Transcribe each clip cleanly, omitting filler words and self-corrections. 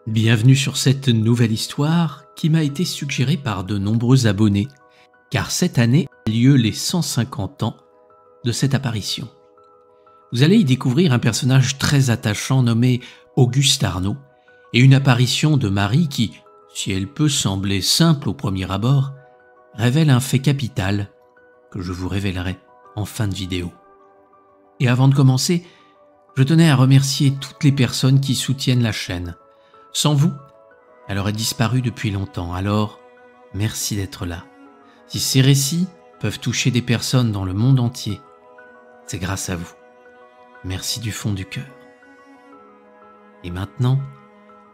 Bienvenue sur cette nouvelle histoire qui m'a été suggérée par de nombreux abonnés, car cette année a lieu les 150 ans de cette apparition. Vous allez y découvrir un personnage très attachant nommé Auguste Arnauld et une apparition de Marie qui, si elle peut sembler simple au premier abord, révèle un fait capital que je vous révélerai en fin de vidéo. Et avant de commencer, je tenais à remercier toutes les personnes qui soutiennent la chaîne. Sans vous, elle aurait disparu depuis longtemps, alors merci d'être là. Si ces récits peuvent toucher des personnes dans le monde entier, c'est grâce à vous. Merci du fond du cœur. Et maintenant,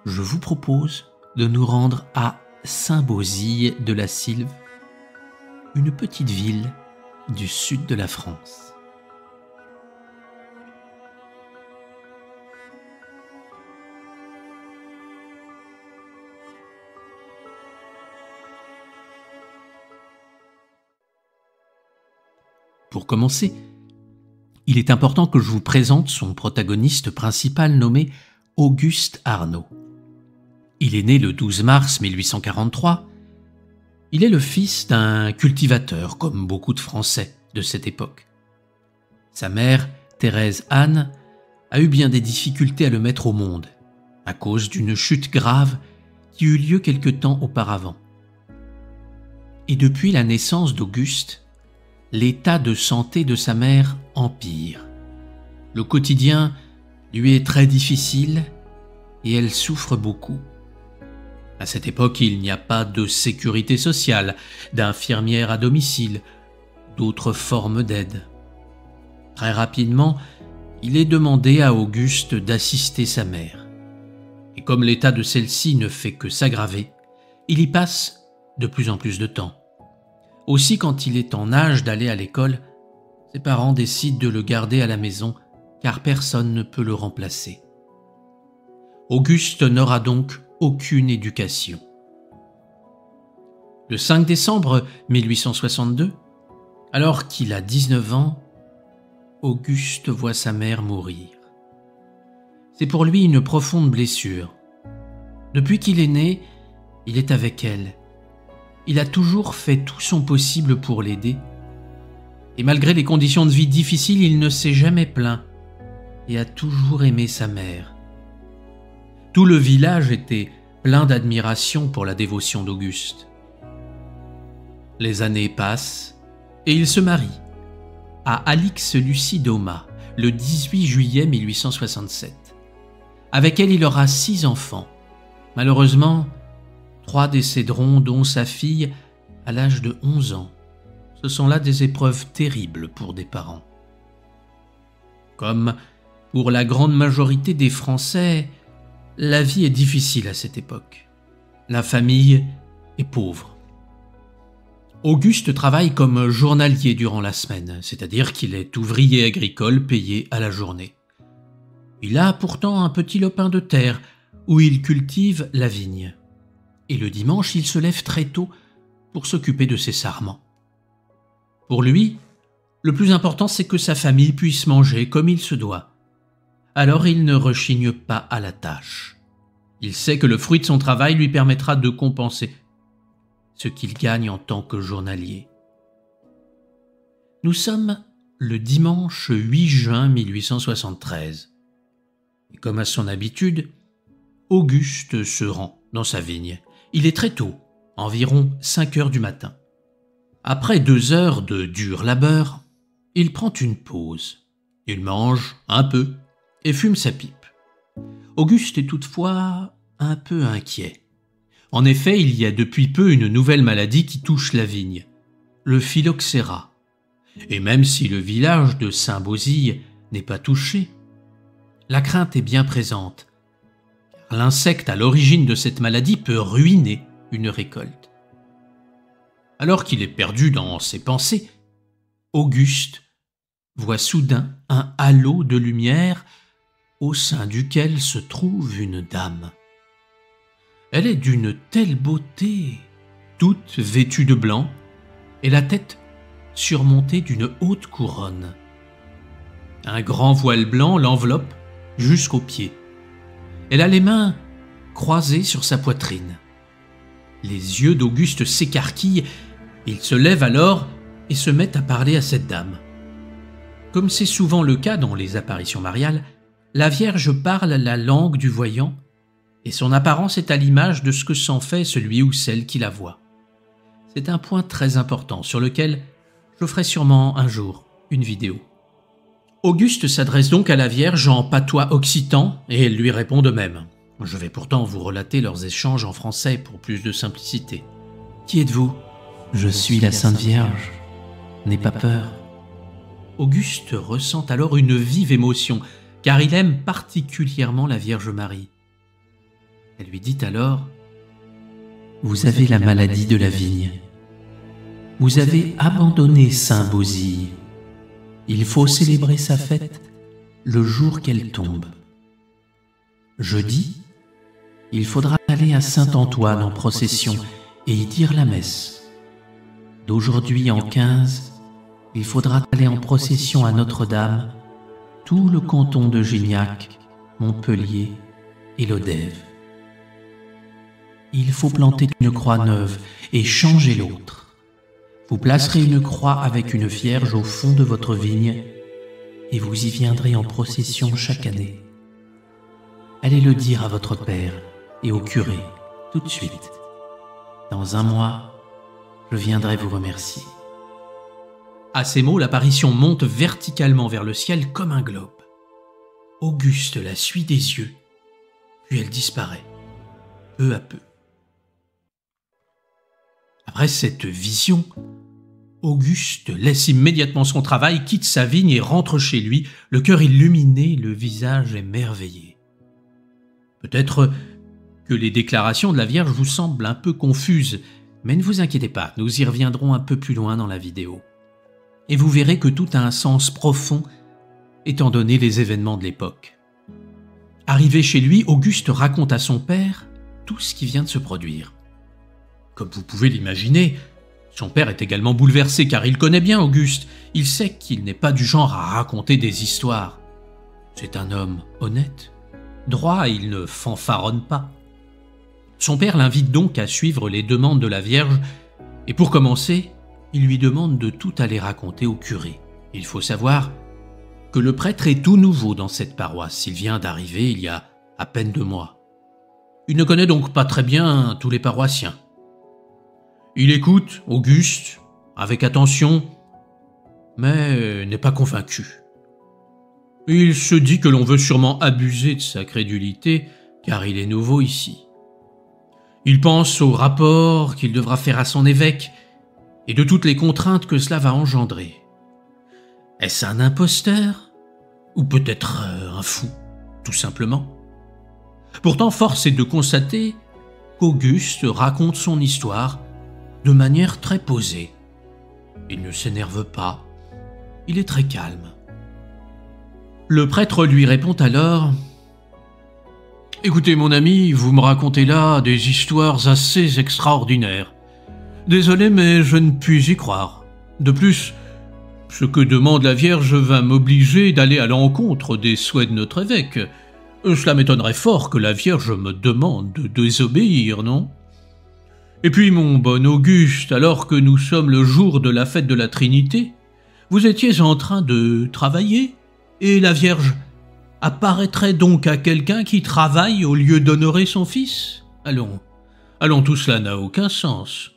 je vous propose de nous rendre à Saint-Bauzille de la Sylve, une petite ville du sud de la France. Pour commencer, il est important que je vous présente son protagoniste principal nommé Auguste Arnauld. Il est né le 12 mars 1843. Il est le fils d'un cultivateur, comme beaucoup de Français de cette époque. Sa mère, Thérèse Anne, a eu bien des difficultés à le mettre au monde, à cause d'une chute grave qui eut lieu quelque temps auparavant. Et depuis la naissance d'Auguste, l'état de santé de sa mère empire. Le quotidien lui est très difficile et elle souffre beaucoup. À cette époque, il n'y a pas de sécurité sociale, d'infirmière à domicile, d'autres formes d'aide. Très rapidement, il est demandé à Auguste d'assister sa mère. Et comme l'état de celle-ci ne fait que s'aggraver, il y passe de plus en plus de temps. Aussi, quand il est en âge d'aller à l'école, ses parents décident de le garder à la maison car personne ne peut le remplacer. Auguste n'aura donc aucune éducation. Le 5 décembre 1862, alors qu'il a 19 ans, Auguste voit sa mère mourir. C'est pour lui une profonde blessure. Depuis qu'il est né, il est avec elle. Il a toujours fait tout son possible pour l'aider. Et malgré les conditions de vie difficiles, il ne s'est jamais plaint et a toujours aimé sa mère. Tout le village était plein d'admiration pour la dévotion d'Auguste. Les années passent et il se marie à Alix Lucie Daumat le 18 juillet 1867. Avec elle, il aura 6 enfants. Malheureusement, 3 décéderont, dont sa fille à l'âge de 11 ans. Ce sont là des épreuves terribles pour des parents. Comme pour la grande majorité des Français, la vie est difficile à cette époque. La famille est pauvre. Auguste travaille comme journalier durant la semaine, c'est-à-dire qu'il est ouvrier agricole payé à la journée. Il a pourtant un petit lopin de terre où il cultive la vigne. Et le dimanche, il se lève très tôt pour s'occuper de ses sarments. Pour lui, le plus important, c'est que sa famille puisse manger comme il se doit. Alors il ne rechigne pas à la tâche. Il sait que le fruit de son travail lui permettra de compenser ce qu'il gagne en tant que journalier. Nous sommes le dimanche 8 juin 1873. Et comme à son habitude, Auguste se rend dans sa vigne. Il est très tôt, environ 5 heures du matin. Après 2 heures de dur labeur, il prend une pause. Il mange un peu et fume sa pipe. Auguste est toutefois un peu inquiet. En effet, il y a depuis peu une nouvelle maladie qui touche la vigne, le phylloxéra. Et même si le village de Saint-Bauzille n'est pas touché, la crainte est bien présente. L'insecte à l'origine de cette maladie peut ruiner une récolte. Alors qu'il est perdu dans ses pensées, Auguste voit soudain un halo de lumière au sein duquel se trouve une dame. Elle est d'une telle beauté, toute vêtue de blanc, et la tête surmontée d'une haute couronne. Un grand voile blanc l'enveloppe jusqu'aux pieds. Elle a les mains croisés sur sa poitrine. Les yeux d'Auguste s'écarquillent, il se lève alors et se met à parler à cette dame. Comme c'est souvent le cas dans les apparitions mariales, la Vierge parle la langue du voyant et son apparence est à l'image de ce que s'en fait celui ou celle qui la voit. C'est un point très important sur lequel je ferai sûrement un jour une vidéo. Auguste s'adresse donc à la Vierge en patois occitan et elle lui répond de même. Je vais pourtant vous relater leurs échanges en français pour plus de simplicité. Qui êtes-vous ? Je suis la Sainte Vierge. N'aie pas peur. Auguste ressent alors une vive émotion, car il aime particulièrement la Vierge Marie. Elle lui dit alors : « Vous avez la maladie de la vigne. Vous avez abandonné Saint Bauzille. Il faut célébrer sa fête le jour qu'elle tombe. Jeudi, il faudra aller à Saint-Antoine en procession et y dire la messe. D'aujourd'hui en 15, il faudra aller en procession à Notre-Dame, tout le canton de Gignac, Montpellier et Lodève. Il faut planter une croix neuve et changer l'autre. Vous placerez une croix avec une vierge au fond de votre vigne et vous y viendrez en procession chaque année. Allez le dire à votre père et au curé tout de suite. Dans un mois, je viendrai vous remercier. » À ces mots, l'apparition monte verticalement vers le ciel comme un globe. Auguste la suit des yeux, puis elle disparaît, peu à peu. Après cette vision, Auguste laisse immédiatement son travail, quitte sa vigne et rentre chez lui, le cœur illuminé, le visage émerveillé. Peut-être que les déclarations de la Vierge vous semblent un peu confuses, mais ne vous inquiétez pas, nous y reviendrons un peu plus loin dans la vidéo. Et vous verrez que tout a un sens profond, étant donné les événements de l'époque. Arrivé chez lui, Auguste raconte à son père tout ce qui vient de se produire. Comme vous pouvez l'imaginer, son père est également bouleversé car il connaît bien Auguste. Il sait qu'il n'est pas du genre à raconter des histoires. C'est un homme honnête, droit et il ne fanfaronne pas. Son père l'invite donc à suivre les demandes de la Vierge et pour commencer, il lui demande de tout aller raconter au curé. Il faut savoir que le prêtre est tout nouveau dans cette paroisse. Il vient d'arriver il y a à peine 2 mois. Il ne connaît donc pas très bien tous les paroissiens. Il écoute Auguste avec attention, mais n'est pas convaincu. Il se dit que l'on veut sûrement abuser de sa crédulité, car il est nouveau ici. Il pense au rapport qu'il devra faire à son évêque et de toutes les contraintes que cela va engendrer. Est-ce un imposteur ? Ou peut-être un fou, tout simplement ? Pourtant, force est de constater qu'Auguste raconte son histoire de manière très posée. Il ne s'énerve pas, il est très calme. Le prêtre lui répond alors : « Écoutez mon ami, vous me racontez là des histoires assez extraordinaires. Désolé, mais je ne puis y croire. De plus, ce que demande la Vierge va m'obliger d'aller à l'encontre des souhaits de notre évêque. Cela m'étonnerait fort que la Vierge me demande de désobéir, non ? Et puis, mon bon Auguste, alors que nous sommes le jour de la fête de la Trinité, vous étiez en train de travailler, et la Vierge apparaîtrait donc à quelqu'un qui travaille au lieu d'honorer son fils ? Allons, tout cela n'a aucun sens. »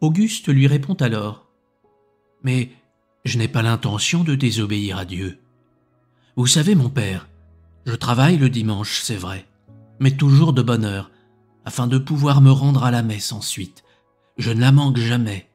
Auguste lui répond alors : « Mais je n'ai pas l'intention de désobéir à Dieu. Vous savez, mon père, je travaille le dimanche, c'est vrai, mais toujours de bonne heure, afin de pouvoir me rendre à la messe ensuite. Je ne la manque jamais. »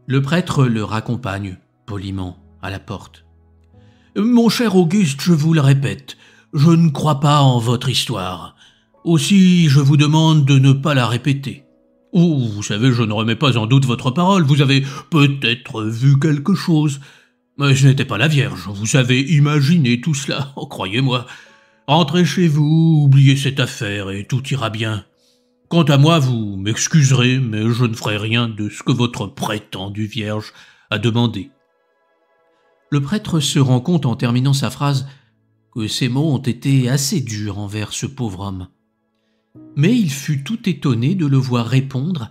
Le prêtre le raccompagne, poliment, à la porte. « Mon cher Auguste, je vous le répète, je ne crois pas en votre histoire. Aussi, je vous demande de ne pas la répéter. Oh, vous savez, je ne remets pas en doute votre parole, vous avez peut-être vu quelque chose. Mais je n'étais pas la Vierge, vous avez imaginé tout cela, oh, croyez-moi. Rentrez chez vous, oubliez cette affaire et tout ira bien. Quant à moi, vous m'excuserez, mais je ne ferai rien de ce que votre prétendue Vierge a demandé. » Le prêtre se rend compte en terminant sa phrase que ces mots ont été assez durs envers ce pauvre homme. Mais il fut tout étonné de le voir répondre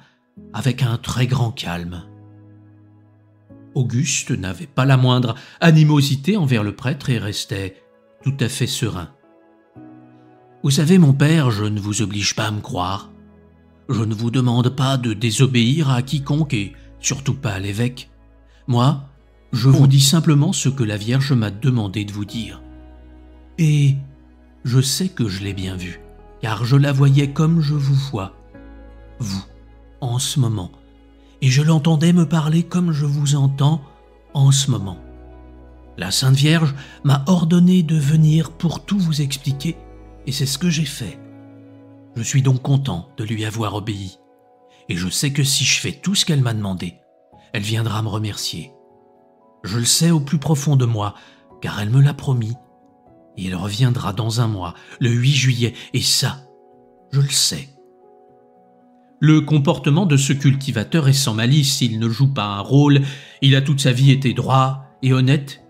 avec un très grand calme. Auguste n'avait pas la moindre animosité envers le prêtre et restait tout à fait serein. « Vous savez, mon père, je ne vous oblige pas à me croire. Je ne vous demande pas de désobéir à quiconque et surtout pas à l'évêque. Moi, je vous dis simplement ce que la Vierge m'a demandé de vous dire. Et je sais que je l'ai bien vue, car je la voyais comme je vous vois, vous, en ce moment, et je l'entendais me parler comme je vous entends en ce moment. La Sainte Vierge m'a ordonné de venir pour tout vous expliquer, et c'est ce que j'ai fait. Je suis donc content de lui avoir obéi, et je sais que si je fais tout ce qu'elle m'a demandé, elle viendra me remercier. Je le sais au plus profond de moi, car elle me l'a promis, et elle reviendra dans un mois, le 8 juillet, et ça, je le sais. » Le comportement de ce cultivateur est sans malice, il ne joue pas un rôle, il a toute sa vie été droit et honnête,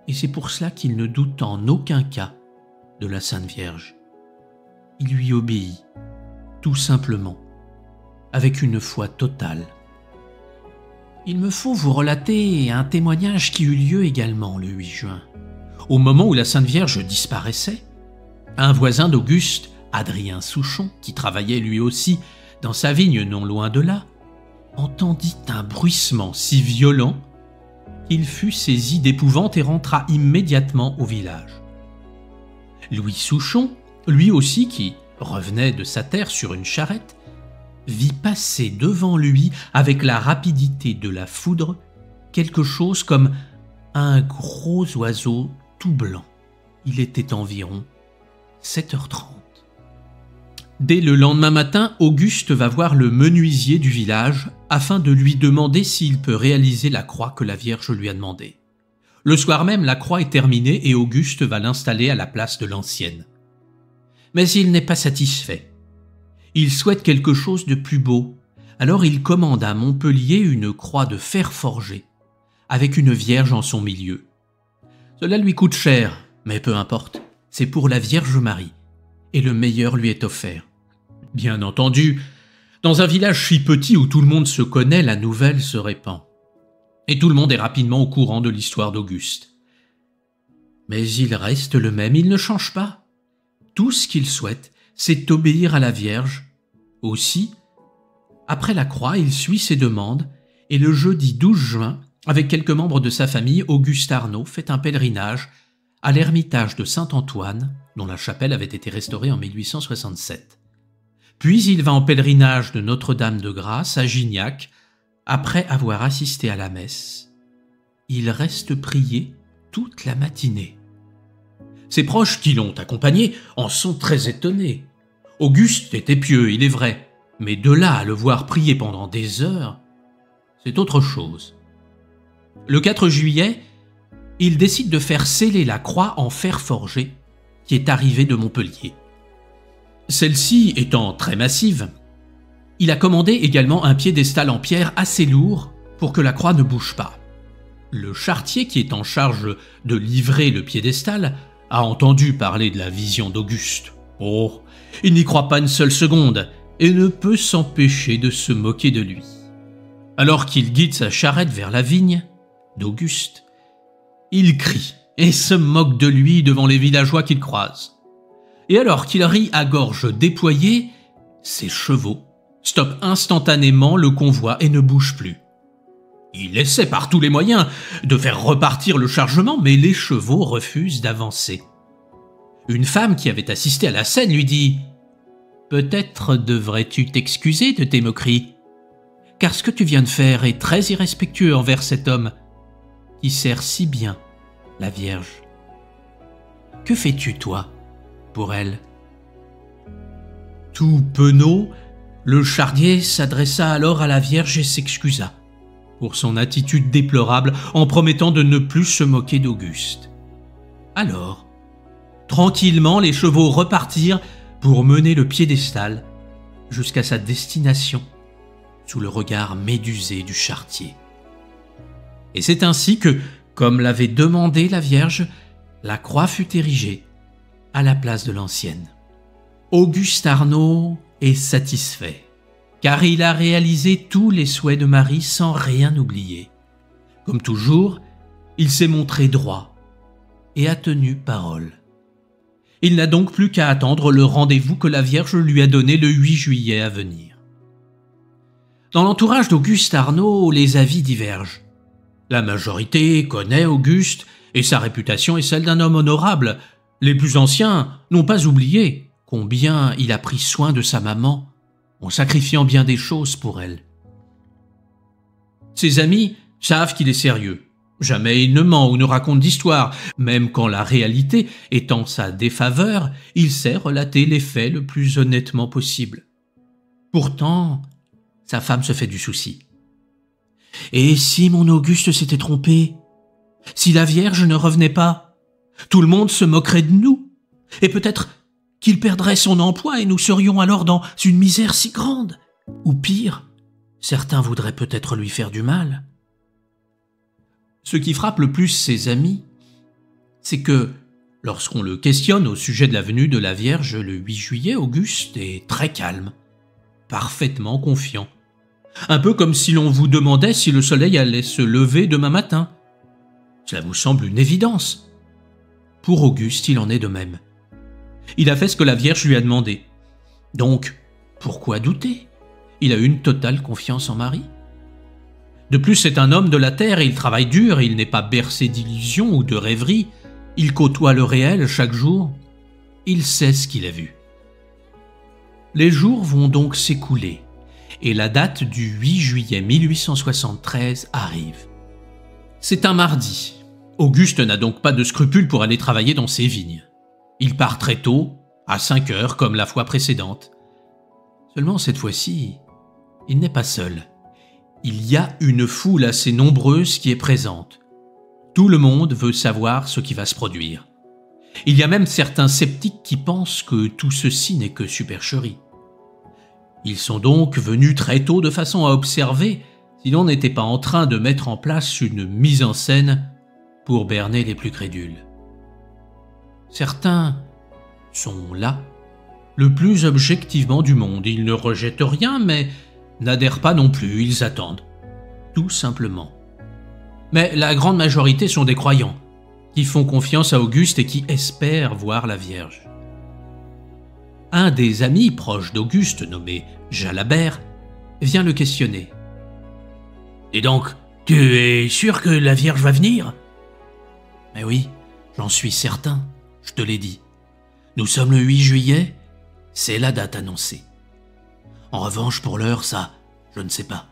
et c'est pour cela qu'il ne doute en aucun cas de la Sainte Vierge. Il lui obéit, tout simplement, avec une foi totale. Il me faut vous relater un témoignage qui eut lieu également le 8 juin. Au moment où la Sainte Vierge disparaissait, un voisin d'Auguste, Adrien Souchon, qui travaillait lui aussi dans sa vigne non loin de là, entendit un bruissement si violent qu'il fut saisi d'épouvante et rentra immédiatement au village. Louis Souchon, lui aussi qui revenait de sa terre sur une charrette, vit passer devant lui avec la rapidité de la foudre quelque chose comme un gros oiseau tout blanc. Il était environ 7h30. Dès le lendemain matin, Auguste va voir le menuisier du village afin de lui demander s'il peut réaliser la croix que la Vierge lui a demandée. Le soir même, la croix est terminée et Auguste va l'installer à la place de l'ancienne. Mais il n'est pas satisfait. Il souhaite quelque chose de plus beau. Alors il commande à Montpellier une croix de fer forgé, avec une Vierge en son milieu. Cela lui coûte cher, mais peu importe, c'est pour la Vierge Marie, et le meilleur lui est offert. Bien entendu, dans un village si petit où tout le monde se connaît, la nouvelle se répand. Et tout le monde est rapidement au courant de l'histoire d'Auguste. Mais il reste le même, il ne change pas. Tout ce qu'il souhaite, c'est obéir à la Vierge. Aussi, après la croix, il suit ses demandes, et le jeudi 12 juin, avec quelques membres de sa famille, Auguste Arnaud fait un pèlerinage à l'ermitage de Saint-Antoine, dont la chapelle avait été restaurée en 1867. Puis il va en pèlerinage de Notre-Dame-de-Grâce à Gignac. Après avoir assisté à la messe, il reste prié toute la matinée. Ses proches qui l'ont accompagné en sont très étonnés. Auguste était pieux, il est vrai, mais de là à le voir prier pendant des heures, c'est autre chose. Le 4 juillet, il décide de faire sceller la croix en fer forgé qui est arrivée de Montpellier. Celle-ci étant très massive, il a commandé également un piédestal en pierre assez lourd pour que la croix ne bouge pas. Le charretier qui est en charge de livrer le piédestal a entendu parler de la vision d'Auguste. Oh, il n'y croit pas une seule seconde et ne peut s'empêcher de se moquer de lui. Alors qu'il guide sa charrette vers la vigne d'Auguste, il crie et se moque de lui devant les villageois qu'il croise. Et alors qu'il rit à gorge déployée, ses chevaux stoppent instantanément le convoi et ne bougent plus. Il essaie par tous les moyens de faire repartir le chargement, mais les chevaux refusent d'avancer. Une femme qui avait assisté à la scène lui dit « Peut-être devrais-tu t'excuser de tes moqueries, car ce que tu viens de faire est très irrespectueux envers cet homme qui sert si bien la Vierge. Que fais-tu, toi, pour elle ?» Tout penaud, le charretier s'adressa alors à la Vierge et s'excusa pour son attitude déplorable en promettant de ne plus se moquer d'Auguste. Alors, tranquillement, les chevaux repartirent pour mener le piédestal jusqu'à sa destination sous le regard médusé du charretier. Et c'est ainsi que, comme l'avait demandé la Vierge, la croix fut érigée à la place de l'ancienne. Auguste Arnaud est satisfait, car il a réalisé tous les souhaits de Marie sans rien oublier. Comme toujours, il s'est montré droit et a tenu parole. Il n'a donc plus qu'à attendre le rendez-vous que la Vierge lui a donné le 8 juillet à venir. Dans l'entourage d'Auguste Arnaud, les avis divergent. La majorité connaît Auguste et sa réputation est celle d'un homme honorable. Les plus anciens n'ont pas oublié combien il a pris soin de sa maman en sacrifiant bien des choses pour elle. Ses amis savent qu'il est sérieux. Jamais il ne ment ou ne raconte d'histoire. Même quand la réalité est en sa défaveur, il sait relater les faits le plus honnêtement possible. Pourtant, sa femme se fait du souci. Et si mon Auguste s'était trompé? Si la Vierge ne revenait pas? Tout le monde se moquerait de nous. Et peut-être qu'il perdrait son emploi et nous serions alors dans une misère si grande. Ou pire, certains voudraient peut-être lui faire du mal. Ce qui frappe le plus ses amis, c'est que, lorsqu'on le questionne au sujet de la venue de la Vierge le 8 juillet, Auguste est très calme, parfaitement confiant. Un peu comme si l'on vous demandait si le soleil allait se lever demain matin. Cela vous semble une évidence. Pour Auguste, il en est de même. Il a fait ce que la Vierge lui a demandé. Donc, pourquoi douter? Il a une totale confiance en Marie. De plus, c'est un homme de la terre et il travaille dur, il n'est pas bercé d'illusions ou de rêveries. Il côtoie le réel chaque jour. Il sait ce qu'il a vu. Les jours vont donc s'écouler et la date du 8 juillet 1873 arrive. C'est un mardi. Auguste n'a donc pas de scrupules pour aller travailler dans ses vignes. Il part très tôt, à 5 heures comme la fois précédente. Seulement cette fois-ci, il n'est pas seul. Il y a une foule assez nombreuse qui est présente. Tout le monde veut savoir ce qui va se produire. Il y a même certains sceptiques qui pensent que tout ceci n'est que supercherie. Ils sont donc venus très tôt de façon à observer si l'on n'était pas en train de mettre en place une mise en scène pour berner les plus crédules. Certains sont là, le plus objectivement du monde. Ils ne rejettent rien, mais n'adhèrent pas non plus, ils attendent. Tout simplement. Mais la grande majorité sont des croyants, qui font confiance à Auguste et qui espèrent voir la Vierge. Un des amis proches d'Auguste, nommé Jalabert, vient le questionner. « Et donc, tu es sûr que la Vierge va venir ?»« Mais oui, j'en suis certain, je te l'ai dit. Nous sommes le 8 juillet, c'est la date annoncée. En revanche, pour l'heure, ça, je ne sais pas.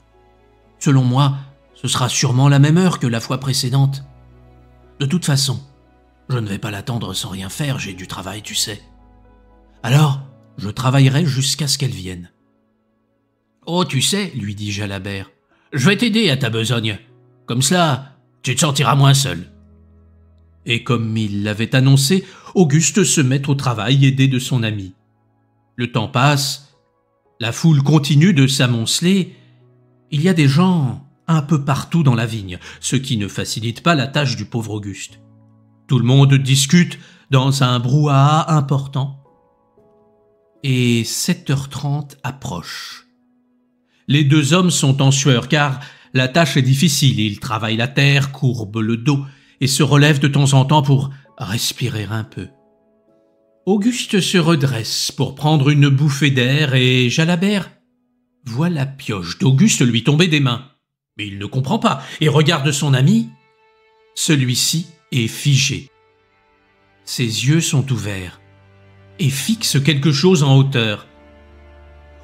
Selon moi, ce sera sûrement la même heure que la fois précédente. De toute façon, je ne vais pas l'attendre sans rien faire, j'ai du travail, tu sais. Alors, je travaillerai jusqu'à ce qu'elle vienne. »« Oh, tu sais, lui dit Jalabert, je vais t'aider à ta besogne. Comme cela, tu te sentiras moins seul. » Et comme il l'avait annoncé, Auguste se met au travail aidé de son ami. Le temps passe, la foule continue de s'amonceler. Il y a des gens un peu partout dans la vigne, ce qui ne facilite pas la tâche du pauvre Auguste. Tout le monde discute dans un brouhaha important. Et 7h30 approche. Les deux hommes sont en sueur car la tâche est difficile. Ils travaillent la terre, courbent le dos et se relèvent de temps en temps pour respirer un peu. Auguste se redresse pour prendre une bouffée d'air et Jalabert voit la pioche d'Auguste lui tomber des mains. Mais il ne comprend pas et regarde son ami. Celui-ci est figé. Ses yeux sont ouverts et fixent quelque chose en hauteur.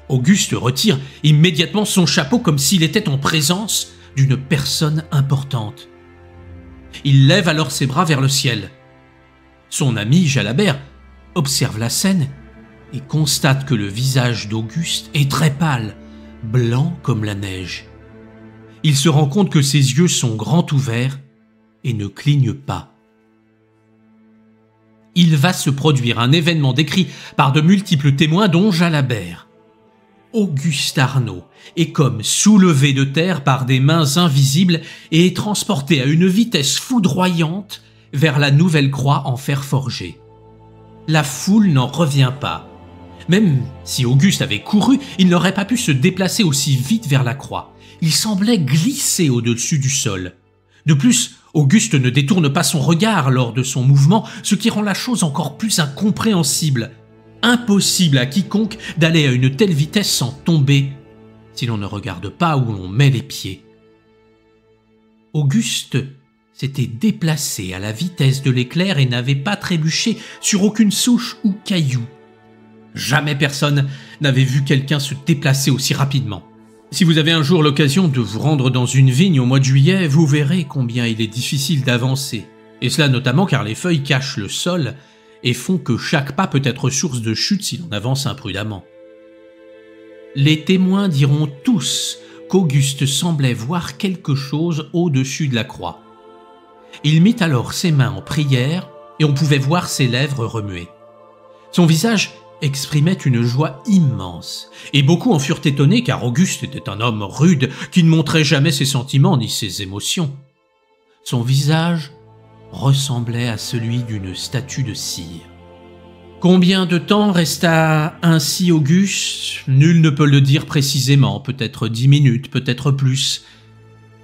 Auguste retire immédiatement son chapeau comme s'il était en présence d'une personne importante. Il lève alors ses bras vers le ciel. Son ami Jalabert observe la scène et constate que le visage d'Auguste est très pâle, blanc comme la neige. Il se rend compte que ses yeux sont grands ouverts et ne clignent pas. Il va se produire un événement décrit par de multiples témoins dont Jalabert. Auguste Arnaud est comme soulevé de terre par des mains invisibles et est transporté à une vitesse foudroyante vers la nouvelle croix en fer forgé. La foule n'en revient pas. Même si Auguste avait couru, il n'aurait pas pu se déplacer aussi vite vers la croix. Il semblait glisser au-dessus du sol. De plus, Auguste ne détourne pas son regard lors de son mouvement, ce qui rend la chose encore plus incompréhensible. Impossible à quiconque d'aller à une telle vitesse sans tomber, si l'on ne regarde pas où l'on met les pieds. Auguste s'était déplacé à la vitesse de l'éclair et n'avait pas trébuché sur aucune souche ou caillou. Jamais personne n'avait vu quelqu'un se déplacer aussi rapidement. Si vous avez un jour l'occasion de vous rendre dans une vigne au mois de juillet, vous verrez combien il est difficile d'avancer. Et cela notamment car les feuilles cachent le sol et font que chaque pas peut être source de chute si l'on avance imprudemment. Les témoins diront tous qu'Auguste semblait voir quelque chose au-dessus de la croix. Il mit alors ses mains en prière et on pouvait voir ses lèvres remuer. Son visage exprimait une joie immense, et beaucoup en furent étonnés car Auguste était un homme rude qui ne montrait jamais ses sentiments ni ses émotions. Son visage ressemblait à celui d'une statue de cire. Combien de temps resta ainsi Auguste? Nul ne peut le dire précisément, peut-être 10 minutes, peut-être plus.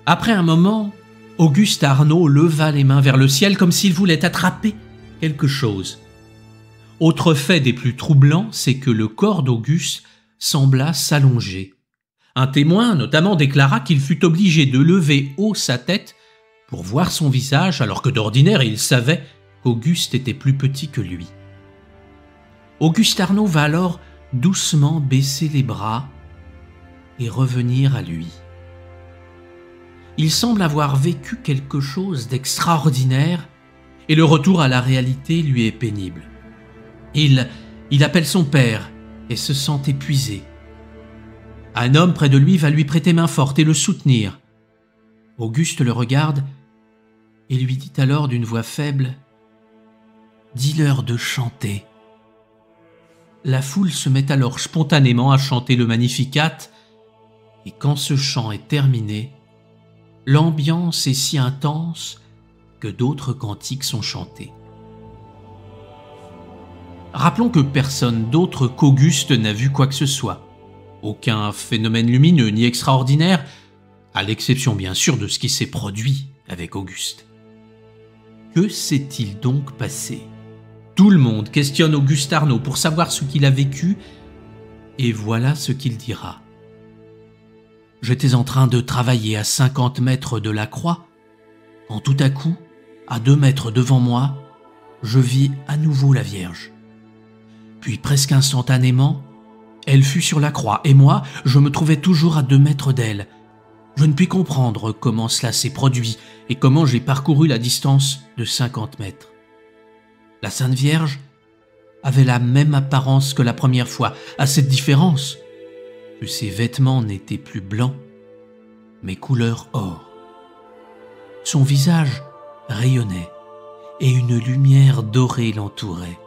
Après un moment, Auguste Arnaud leva les mains vers le ciel comme s'il voulait attraper quelque chose. Autre fait des plus troublants, c'est que le corps d'Auguste sembla s'allonger. Un témoin notamment déclara qu'il fut obligé de lever haut sa tête pour voir son visage, alors que d'ordinaire il savait qu'Auguste était plus petit que lui. Auguste Arnaud va alors doucement baisser les bras et revenir à lui. Il semble avoir vécu quelque chose d'extraordinaire et le retour à la réalité lui est pénible. Il appelle son père et se sent épuisé. Un homme près de lui va lui prêter main forte et le soutenir. Auguste le regarde et lui dit alors d'une voix faible « Dis-leur de chanter ». La foule se met alors spontanément à chanter le Magnificat et quand ce chant est terminé, l'ambiance est si intense que d'autres cantiques sont chantés. Rappelons que personne d'autre qu'Auguste n'a vu quoi que ce soit. Aucun phénomène lumineux ni extraordinaire, à l'exception bien sûr de ce qui s'est produit avec Auguste. Que s'est-il donc passé? Tout le monde questionne Auguste Arnaud pour savoir ce qu'il a vécu, et voilà ce qu'il dira. J'étais en train de travailler à 50 mètres de la croix, quand tout à coup, à 2 mètres devant moi, je vis à nouveau la Vierge. Puis presque instantanément, elle fut sur la croix et moi, je me trouvais toujours à 2 mètres d'elle. Je ne puis comprendre comment cela s'est produit et comment j'ai parcouru la distance de 50 mètres. La Sainte Vierge avait la même apparence que la première fois, à cette différence que ses vêtements n'étaient plus blancs, mais couleur or. Son visage rayonnait et une lumière dorée l'entourait.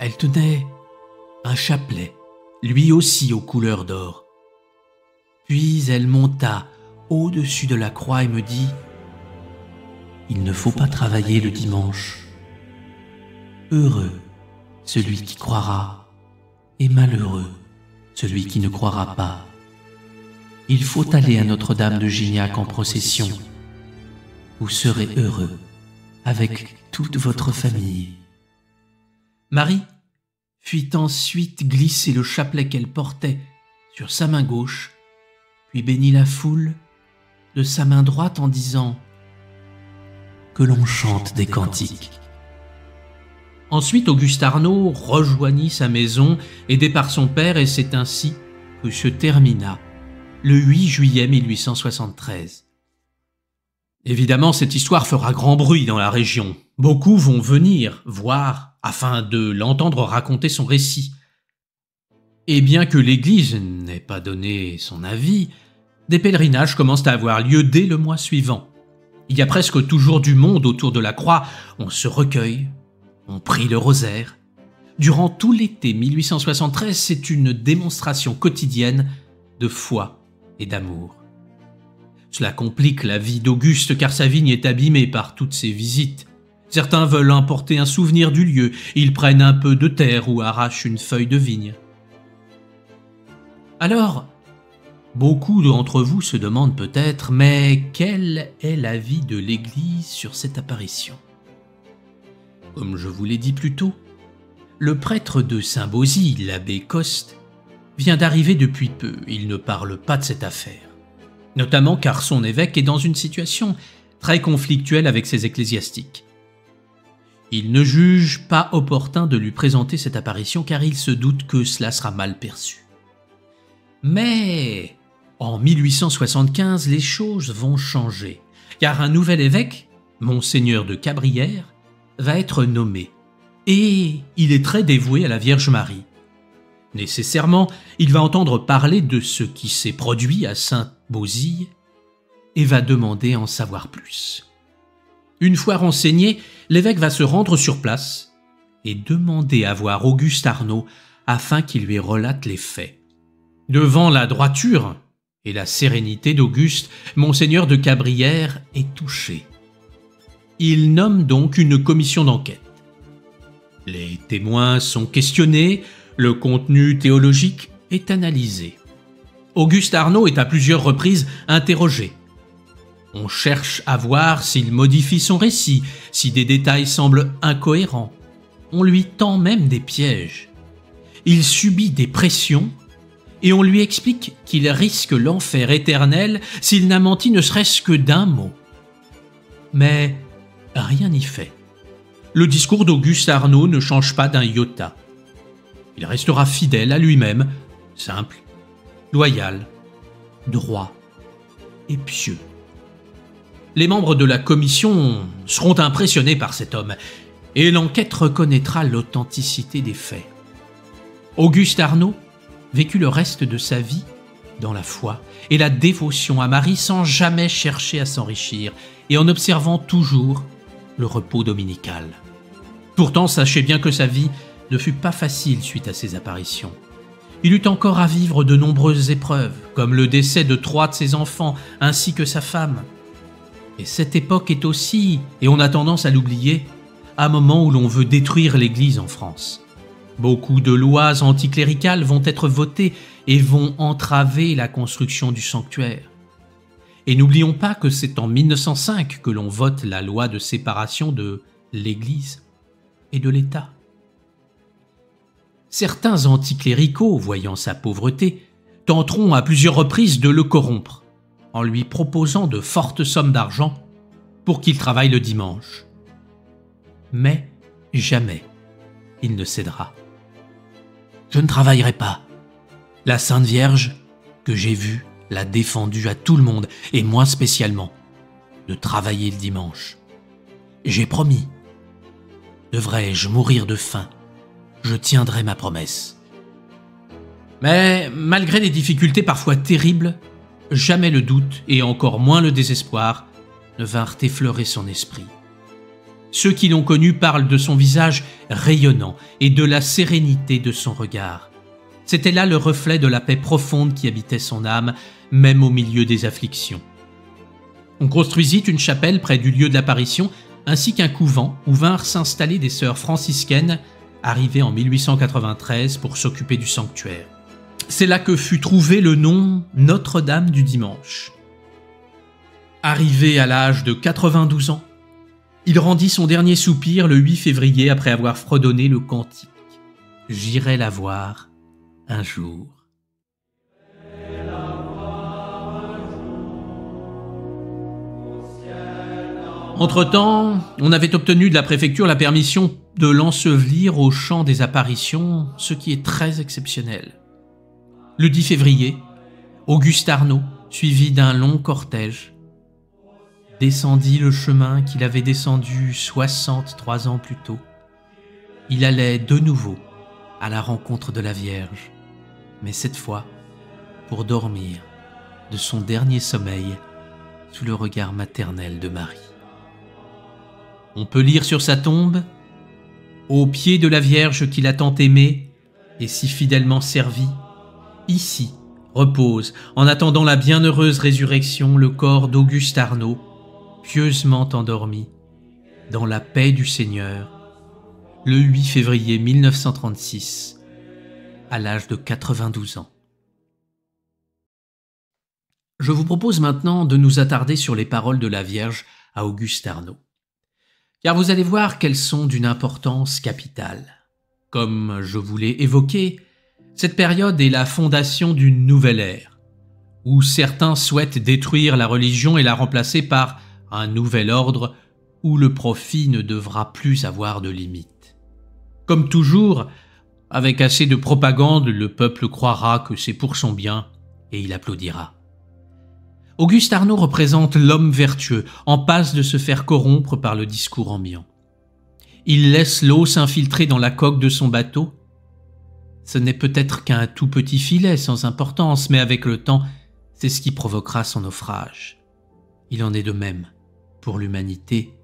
Elle tenait un chapelet, lui aussi aux couleurs d'or. Puis elle monta au-dessus de la croix et me dit « Il ne faut pas travailler le dimanche. Heureux celui qui croira et malheureux celui qui ne croira pas. Il faut aller à Notre-Dame de Gignac en procession. Vous serez heureux avec toute votre famille. » Marie fit ensuite glisser le chapelet qu'elle portait sur sa main gauche, puis bénit la foule de sa main droite en disant « Que l'on chante des cantiques ». Ensuite, Auguste Arnaud rejoignit sa maison, aidé par son père, et c'est ainsi que se termina le 8 juillet 1873. Évidemment, cette histoire fera grand bruit dans la région. Beaucoup vont venir voir afin de l'entendre raconter son récit. Et bien que l'Église n'ait pas donné son avis, des pèlerinages commencent à avoir lieu dès le mois suivant. Il y a presque toujours du monde autour de la croix, on se recueille, on prie le rosaire. Durant tout l'été 1873, c'est une démonstration quotidienne de foi et d'amour. Cela complique la vie d'Auguste car sa vigne est abîmée par toutes ces visites. Certains veulent emporter un souvenir du lieu, ils prennent un peu de terre ou arrachent une feuille de vigne. Alors, beaucoup d'entre vous se demandent peut-être, mais quel est l'avis de l'Église sur cette apparition? Comme je vous l'ai dit plus tôt, le prêtre de Saint-Bauzy, l'abbé Coste, vient d'arriver depuis peu. Il ne parle pas de cette affaire, notamment car son évêque est dans une situation très conflictuelle avec ses ecclésiastiques. Il ne juge pas opportun de lui présenter cette apparition car il se doute que cela sera mal perçu. Mais en 1875, les choses vont changer, car un nouvel évêque, Monseigneur de Cabrières, va être nommé, et il est très dévoué à la Vierge Marie. Nécessairement, il va entendre parler de ce qui s'est produit à Saint-Bauzy et va demander à en savoir plus. Une fois renseigné, l'évêque va se rendre sur place et demander à voir Auguste Arnauld afin qu'il lui relate les faits. Devant la droiture et la sérénité d'Auguste, Monseigneur de Cabrières est touché. Il nomme donc une commission d'enquête. Les témoins sont questionnés, le contenu théologique est analysé. Auguste Arnauld est à plusieurs reprises interrogé. On cherche à voir s'il modifie son récit, si des détails semblent incohérents. On lui tend même des pièges. Il subit des pressions et on lui explique qu'il risque l'enfer éternel s'il n'a menti ne serait-ce que d'un mot. Mais rien n'y fait. Le discours d'Auguste Arnauld ne change pas d'un iota. Il restera fidèle à lui-même, simple, loyal, droit et pieux. Les membres de la commission seront impressionnés par cet homme et l'enquête reconnaîtra l'authenticité des faits. Auguste Arnauld vécut le reste de sa vie dans la foi et la dévotion à Marie sans jamais chercher à s'enrichir et en observant toujours le repos dominical. Pourtant, sachez bien que sa vie ne fut pas facile suite à ces apparitions. Il eut encore à vivre de nombreuses épreuves, comme le décès de 3 de ses enfants ainsi que sa femme. Et cette époque est aussi, et on a tendance à l'oublier, un moment où l'on veut détruire l'Église en France. Beaucoup de lois anticléricales vont être votées et vont entraver la construction du sanctuaire. Et n'oublions pas que c'est en 1905 que l'on vote la loi de séparation de l'Église et de l'État. Certains anticléricaux, voyant sa pauvreté, tenteront à plusieurs reprises de le corrompre, en lui proposant de fortes sommes d'argent pour qu'il travaille le dimanche. Mais jamais il ne cédera. « Je ne travaillerai pas. La Sainte Vierge, que j'ai vue, l'a défendu à tout le monde, et moi spécialement, de travailler le dimanche. J'ai promis. Devrais-je mourir de faim, je tiendrai ma promesse. » Mais malgré des difficultés parfois terribles, jamais le doute, et encore moins le désespoir, ne vinrent effleurer son esprit. Ceux qui l'ont connu parlent de son visage rayonnant et de la sérénité de son regard. C'était là le reflet de la paix profonde qui habitait son âme, même au milieu des afflictions. On construisit une chapelle près du lieu de l'apparition, ainsi qu'un couvent où vinrent s'installer des sœurs franciscaines, arrivées en 1893 pour s'occuper du sanctuaire. C'est là que fut trouvé le nom Notre-Dame du Dimanche. Arrivé à l'âge de 92 ans, il rendit son dernier soupir le 8 février après avoir fredonné le cantique « J'irai la voir un jour ». Entre-temps, on avait obtenu de la préfecture la permission de l'ensevelir au champ des apparitions, ce qui est très exceptionnel. Le 10 février, Auguste Arnauld, suivi d'un long cortège, descendit le chemin qu'il avait descendu 63 ans plus tôt. Il allait de nouveau à la rencontre de la Vierge, mais cette fois pour dormir de son dernier sommeil sous le regard maternel de Marie. On peut lire sur sa tombe « Au pied de la Vierge qu'il a tant aimée et si fidèlement servie, ici, repose, en attendant la bienheureuse résurrection, le corps d'Auguste Arnaud, pieusement endormi, dans la paix du Seigneur, le 8 février 1936, à l'âge de 92 ans. Je vous propose maintenant de nous attarder sur les paroles de la Vierge à Auguste Arnaud. Car vous allez voir qu'elles sont d'une importance capitale. Comme je vous l'ai évoqué, cette période est la fondation d'une nouvelle ère, où certains souhaitent détruire la religion et la remplacer par un nouvel ordre où le profit ne devra plus avoir de limite. Comme toujours, avec assez de propagande, le peuple croira que c'est pour son bien et il applaudira. Auguste Arnaud représente l'homme vertueux, en passe de se faire corrompre par le discours ambiant. Il laisse l'eau s'infiltrer dans la coque de son bateau. Ce n'est peut-être qu'un tout petit filet sans importance, mais avec le temps, c'est ce qui provoquera son naufrage. Il en est de même pour l'humanité,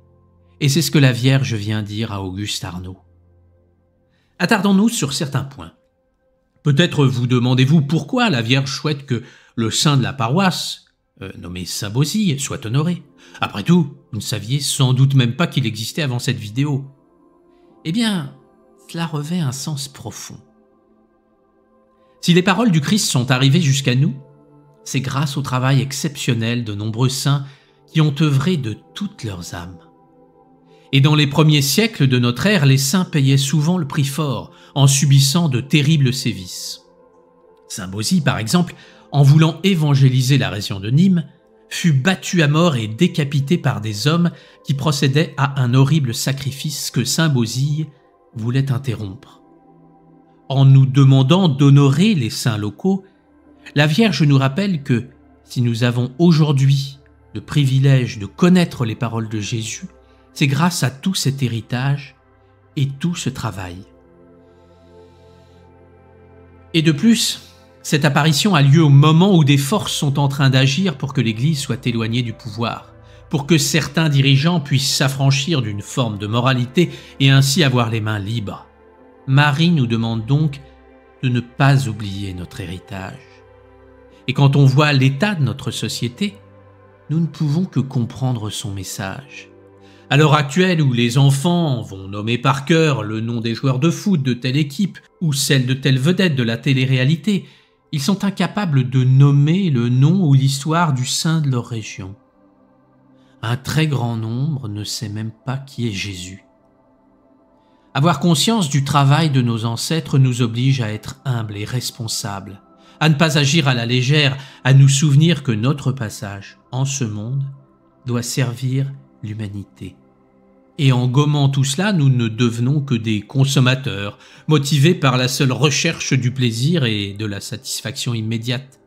et c'est ce que la Vierge vient dire à Auguste Arnaud. Attardons-nous sur certains points. Peut-être vous demandez-vous pourquoi la Vierge souhaite que le saint de la paroisse, nommé Saint Bauzille, soit honoré. Après tout, vous ne saviez sans doute même pas qu'il existait avant cette vidéo. Eh bien, cela revêt un sens profond. Si les paroles du Christ sont arrivées jusqu'à nous, c'est grâce au travail exceptionnel de nombreux saints qui ont œuvré de toutes leurs âmes. Et dans les premiers siècles de notre ère, les saints payaient souvent le prix fort en subissant de terribles sévices. Saint Bauzille, par exemple, en voulant évangéliser la région de Nîmes, fut battu à mort et décapité par des hommes qui procédaient à un horrible sacrifice que Saint Bauzille voulait interrompre. En nous demandant d'honorer les saints locaux, la Vierge nous rappelle que si nous avons aujourd'hui le privilège de connaître les paroles de Jésus, c'est grâce à tout cet héritage et tout ce travail. Et de plus, cette apparition a lieu au moment où des forces sont en train d'agir pour que l'Église soit éloignée du pouvoir, pour que certains dirigeants puissent s'affranchir d'une forme de moralité et ainsi avoir les mains libres. Marie nous demande donc de ne pas oublier notre héritage. Et quand on voit l'état de notre société, nous ne pouvons que comprendre son message. À l'heure actuelle où les enfants vont nommer par cœur le nom des joueurs de foot de telle équipe ou celle de telle vedette de la télé-réalité, ils sont incapables de nommer le nom ou l'histoire du saint de leur région. Un très grand nombre ne sait même pas qui est Jésus. Avoir conscience du travail de nos ancêtres nous oblige à être humbles et responsables, à ne pas agir à la légère, à nous souvenir que notre passage en ce monde doit servir l'humanité. Et en gommant tout cela, nous ne devenons que des consommateurs, motivés par la seule recherche du plaisir et de la satisfaction immédiate.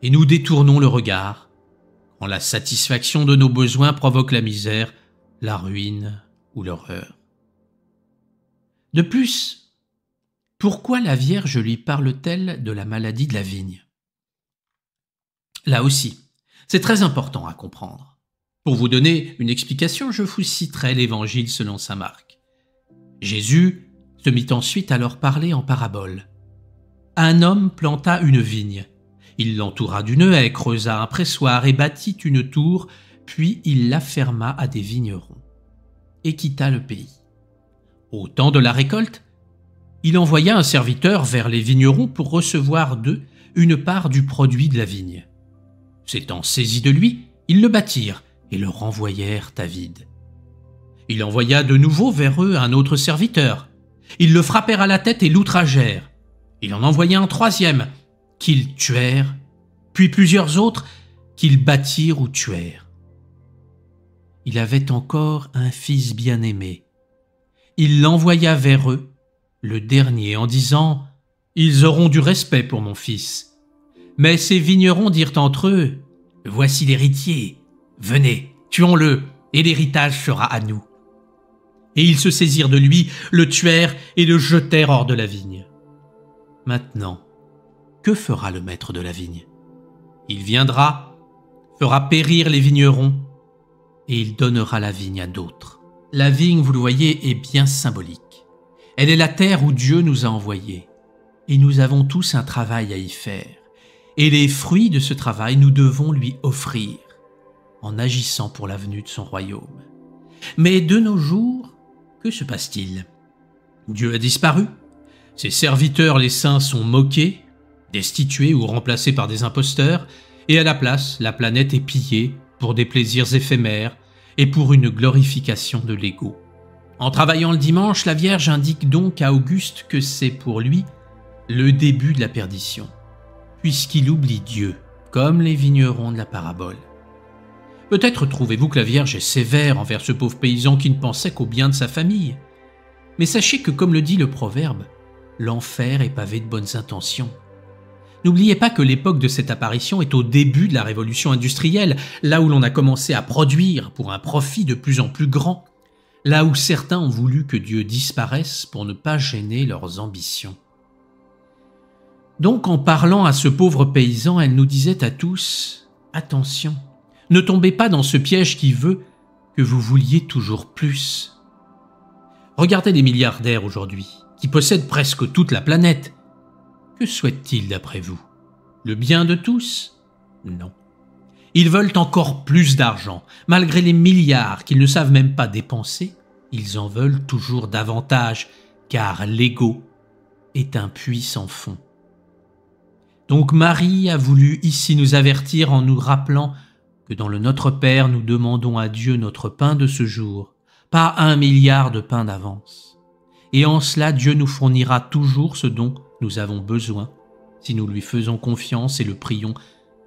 Et nous détournons le regard, quand la satisfaction de nos besoins provoque la misère, la ruine ou l'horreur. De plus, pourquoi la Vierge lui parle-t-elle de la maladie de la vigne? Là aussi, c'est très important à comprendre. Pour vous donner une explication, je vous citerai l'Évangile selon saint Marc. Jésus se mit ensuite à leur parler en parabole. Un homme planta une vigne. Il l'entoura d'une haie, creusa un pressoir et bâtit une tour, puis il la ferma à des vignerons et quitta le pays. Au temps de la récolte, il envoya un serviteur vers les vignerons pour recevoir d'eux une part du produit de la vigne. S'étant saisis de lui, ils le battirent et le renvoyèrent à vide. Il envoya de nouveau vers eux un autre serviteur. Ils le frappèrent à la tête et l'outragèrent. Il en envoya un troisième, qu'ils tuèrent, puis plusieurs autres qu'ils battirent ou tuèrent. Il avait encore un fils bien-aimé. Il l'envoya vers eux, le dernier, en disant « Ils auront du respect pour mon fils. » Mais ces vignerons dirent entre eux « Voici l'héritier. Venez, tuons-le, et l'héritage sera à nous. » Et ils se saisirent de lui, le tuèrent et le jetèrent hors de la vigne. Maintenant, que fera le maître de la vigne? Il viendra, fera périr les vignerons, et il donnera la vigne à d'autres. La vigne, vous le voyez, est bien symbolique. Elle est la terre où Dieu nous a envoyés, et nous avons tous un travail à y faire. Et les fruits de ce travail, nous devons lui offrir, en agissant pour la venue de son royaume. Mais de nos jours, que se passe-t-il? Dieu a disparu. Ses serviteurs les saints sont moqués, destitués ou remplacés par des imposteurs, et à la place, la planète est pillée pour des plaisirs éphémères et pour une glorification de l'ego. En travaillant le dimanche, la Vierge indique donc à Auguste que c'est pour lui le début de la perdition, puisqu'il oublie Dieu, comme les vignerons de la parabole. Peut-être trouvez-vous que la Vierge est sévère envers ce pauvre paysan qui ne pensait qu'au bien de sa famille. Mais sachez que, comme le dit le proverbe, l'enfer est pavé de bonnes intentions. N'oubliez pas que l'époque de cette apparition est au début de la révolution industrielle, là où l'on a commencé à produire pour un profit de plus en plus grand, là où certains ont voulu que Dieu disparaisse pour ne pas gêner leurs ambitions. Donc, en parlant à ce pauvre paysan, elle nous disait à tous « Attention, ne tombez pas dans ce piège qui veut que vous vouliez toujours plus. » Regardez les milliardaires aujourd'hui, qui possèdent presque toute la planète. Que souhaitent-ils d'après vous? Le bien de tous? Non. Ils veulent encore plus d'argent. Malgré les milliards qu'ils ne savent même pas dépenser, ils en veulent toujours davantage, car l'ego est un puits sans fond. Donc Marie a voulu ici nous avertir en nous rappelant que dans le Notre Père, nous demandons à Dieu notre pain de ce jour, pas 1 milliard de pains d'avance. Et en cela, Dieu nous fournira toujours ce dont nous avons besoin, si nous lui faisons confiance et le prions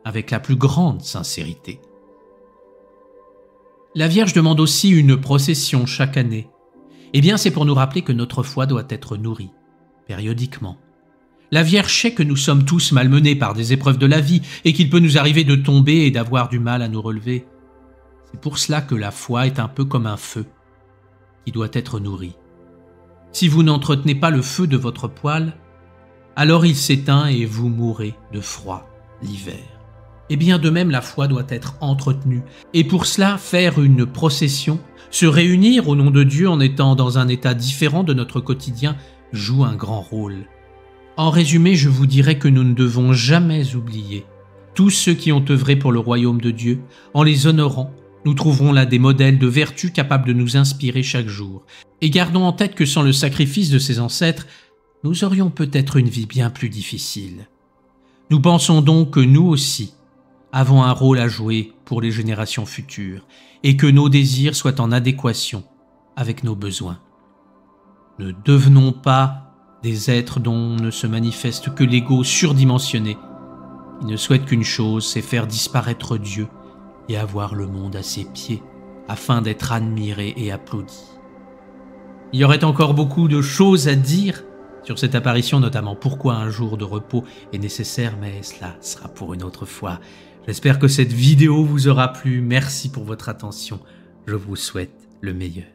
avec la plus grande sincérité. La Vierge demande aussi une procession chaque année. Eh bien, c'est pour nous rappeler que notre foi doit être nourrie, périodiquement. La Vierge sait que nous sommes tous malmenés par des épreuves de la vie et qu'il peut nous arriver de tomber et d'avoir du mal à nous relever. C'est pour cela que la foi est un peu comme un feu qui doit être nourri. Si vous n'entretenez pas le feu de votre poêle, alors il s'éteint et vous mourrez de froid l'hiver. Et bien de même, la foi doit être entretenue. Et pour cela, faire une procession, se réunir au nom de Dieu en étant dans un état différent de notre quotidien, joue un grand rôle. En résumé, je vous dirais que nous ne devons jamais oublier tous ceux qui ont œuvré pour le royaume de Dieu. En les honorant, nous trouverons là des modèles de vertu capables de nous inspirer chaque jour. Et gardons en tête que sans le sacrifice de ces ancêtres, nous aurions peut-être une vie bien plus difficile. Nous pensons donc que nous aussi avons un rôle à jouer pour les générations futures et que nos désirs soient en adéquation avec nos besoins. Ne devenons pas des êtres dont ne se manifeste que l'ego surdimensionné, qui ne souhaite qu'une chose, c'est faire disparaître Dieu et avoir le monde à ses pieds, afin d'être admiré et applaudi. Il y aurait encore beaucoup de choses à dire sur cette apparition, notamment pourquoi un jour de repos est nécessaire, mais cela sera pour une autre fois. J'espère que cette vidéo vous aura plu. Merci pour votre attention. Je vous souhaite le meilleur.